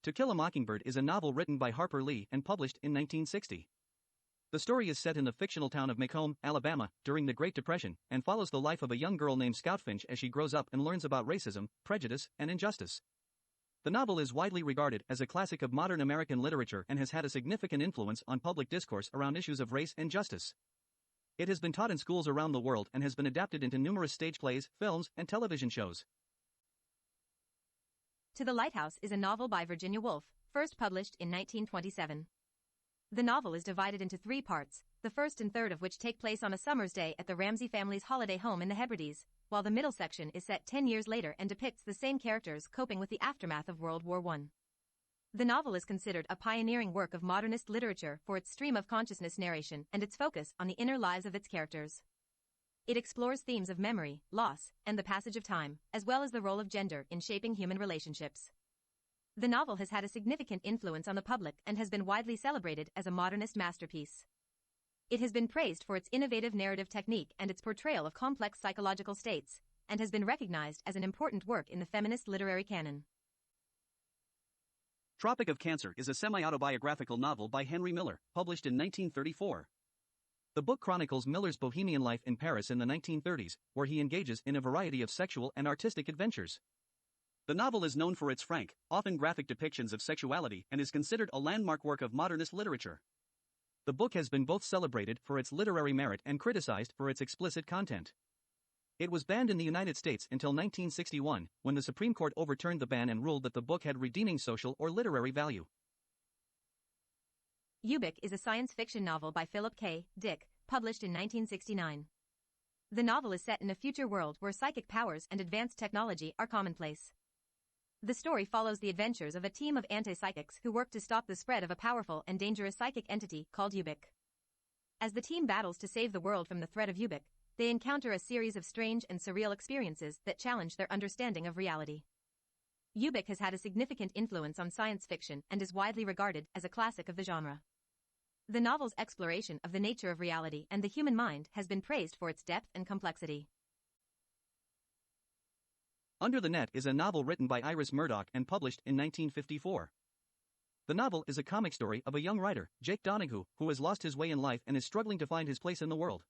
To Kill a Mockingbird is a novel written by Harper Lee and published in 1960. The story is set in the fictional town of Macomb, Alabama, during the Great Depression, and follows the life of a young girl named Scout Finch as she grows up and learns about racism, prejudice, and injustice. The novel is widely regarded as a classic of modern American literature and has had a significant influence on public discourse around issues of race and justice. It has been taught in schools around the world and has been adapted into numerous stage plays, films, and television shows. To the Lighthouse is a novel by Virginia Woolf, first published in 1927. The novel is divided into 3 parts, the first and third of which take place on a summer's day at the Ramsey family's holiday home in the Hebrides, while the middle section is set 10 years later and depicts the same characters coping with the aftermath of World War I. The novel is considered a pioneering work of modernist literature for its stream of consciousness narration and its focus on the inner lives of its characters. It explores themes of memory, loss, and the passage of time, as well as the role of gender in shaping human relationships. The novel has had a significant influence on the public and has been widely celebrated as a modernist masterpiece. It has been praised for its innovative narrative technique and its portrayal of complex psychological states, and has been recognized as an important work in the feminist literary canon. Tropic of Cancer is a semi-autobiographical novel by Henry Miller, published in 1934. The book chronicles Miller's bohemian life in Paris in the 1930s, where he engages in a variety of sexual and artistic adventures. The novel is known for its frank, often graphic depictions of sexuality and is considered a landmark work of modernist literature. The book has been both celebrated for its literary merit and criticized for its explicit content. It was banned in the United States until 1961, when the Supreme Court overturned the ban and ruled that the book had redeeming social or literary value. Ubik is a science fiction novel by Philip K. Dick, published in 1969. The novel is set in a future world where psychic powers and advanced technology are commonplace. The story follows the adventures of a team of anti-psychics who work to stop the spread of a powerful and dangerous psychic entity called Ubik. As the team battles to save the world from the threat of Ubik, they encounter a series of strange and surreal experiences that challenge their understanding of reality. Ubik has had a significant influence on science fiction and is widely regarded as a classic of the genre. The novel's exploration of the nature of reality and the human mind has been praised for its depth and complexity. Under the Net is a novel written by Murdoch and published in 1954. The novel is a comic story of a young writer, Jake Donahue, who has lost his way in life and is struggling to find his place in the world.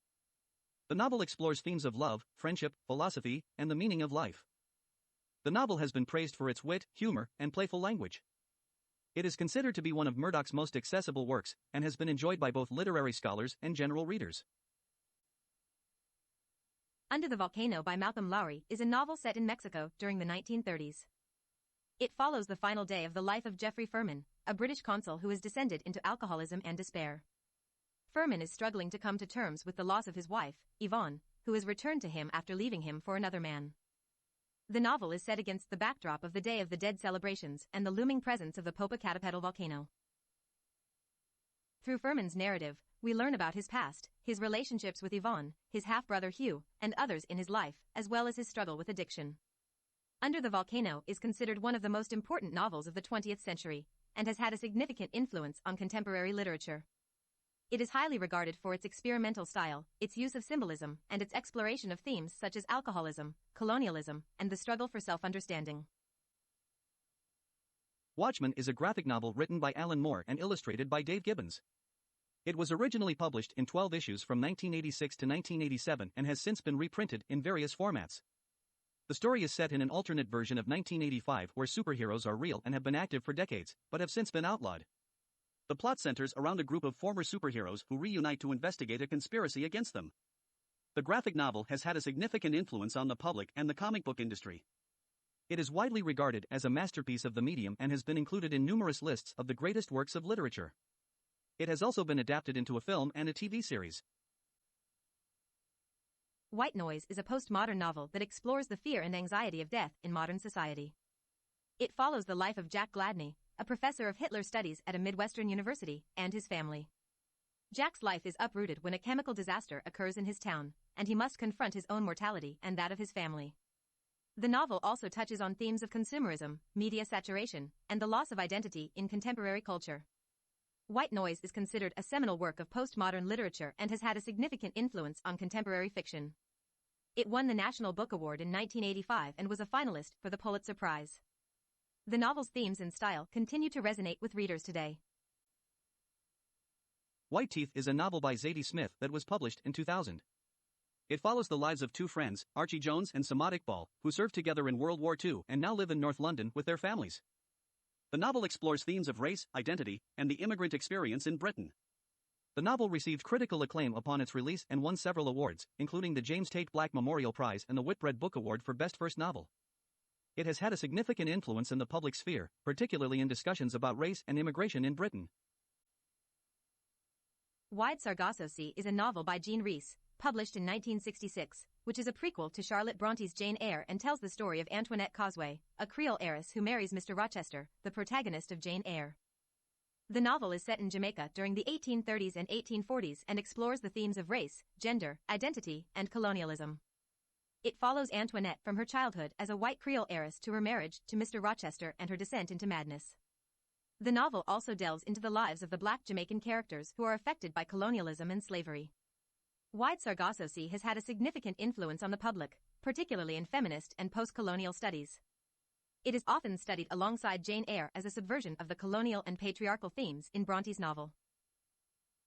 The novel explores themes of love, friendship, philosophy, and the meaning of life. The novel has been praised for its wit, humor, and playful language. It is considered to be one of Murdoch's most accessible works, and has been enjoyed by both literary scholars and general readers. Under the Volcano by Malcolm Lowry is a novel set in Mexico during the 1930s. It follows the final day of the life of Geoffrey Furman, a British consul who has descended into alcoholism and despair. Furman is struggling to come to terms with the loss of his wife, Yvonne, who has returned to him after leaving him for another man. The novel is set against the backdrop of the Day of the Dead celebrations and the looming presence of the Popocatépetl volcano. Through Furman's narrative, we learn about his past, his relationships with Yvonne, his half-brother Hugh, and others in his life, as well as his struggle with addiction. Under the Volcano is considered one of the most important novels of the 20th century, and has had a significant influence on contemporary literature. It is highly regarded for its experimental style, its use of symbolism, and its exploration of themes such as alcoholism, colonialism, and the struggle for self-understanding. Watchmen is a graphic novel written by Alan Moore and illustrated by Dave Gibbons. It was originally published in 12 issues from 1986 to 1987 and has since been reprinted in various formats. The story is set in an alternate version of 1985 where superheroes are real and have been active for decades, but have since been outlawed. The plot centers around a group of former superheroes who reunite to investigate a conspiracy against them. The graphic novel has had a significant influence on the public and the comic book industry. It is widely regarded as a masterpiece of the medium and has been included in numerous lists of the greatest works of literature. It has also been adapted into a film and a TV series. White Noise is a postmodern novel that explores the fear and anxiety of death in modern society. It follows the life of Jack Gladney, a professor of Hitler studies at a Midwestern university, and his family. Jack's life is uprooted when a chemical disaster occurs in his town, and he must confront his own mortality and that of his family. The novel also touches on themes of consumerism, media saturation, and the loss of identity in contemporary culture. White Noise is considered a seminal work of postmodern literature and has had a significant influence on contemporary fiction. It won the National Book Award in 1985 and was a finalist for the Pulitzer Prize. The novel's themes and style continue to resonate with readers today. White Teeth is a novel by Zadie Smith that was published in 2000. It follows the lives of two friends, Archie Jones and Sam Iqbal, who served together in World War II and now live in North London with their families. The novel explores themes of race, identity, and the immigrant experience in Britain. The novel received critical acclaim upon its release and won several awards, including the James Tate Black Memorial Prize and the Whitbread Book Award for Best First Novel. It has had a significant influence in the public sphere, particularly in discussions about race and immigration in Britain. Wide Sargasso Sea is a novel by Rhys, published in 1966, which is a prequel to Charlotte Bronte's Jane Eyre and tells the story of Antoinette Causeway, a Creole heiress who marries Mr. Rochester, the protagonist of Jane Eyre. The novel is set in Jamaica during the 1830s and 1840s and explores the themes of race, gender, identity, and colonialism. It follows Antoinette from her childhood as a white Creole heiress to her marriage to Mr. Rochester and her descent into madness. The novel also delves into the lives of the Black Jamaican characters who are affected by colonialism and slavery. Wide Sargasso Sea has had a significant influence on the public, particularly in feminist and post-colonial studies. It is often studied alongside Jane Eyre as a subversion of the colonial and patriarchal themes in Bronte's novel.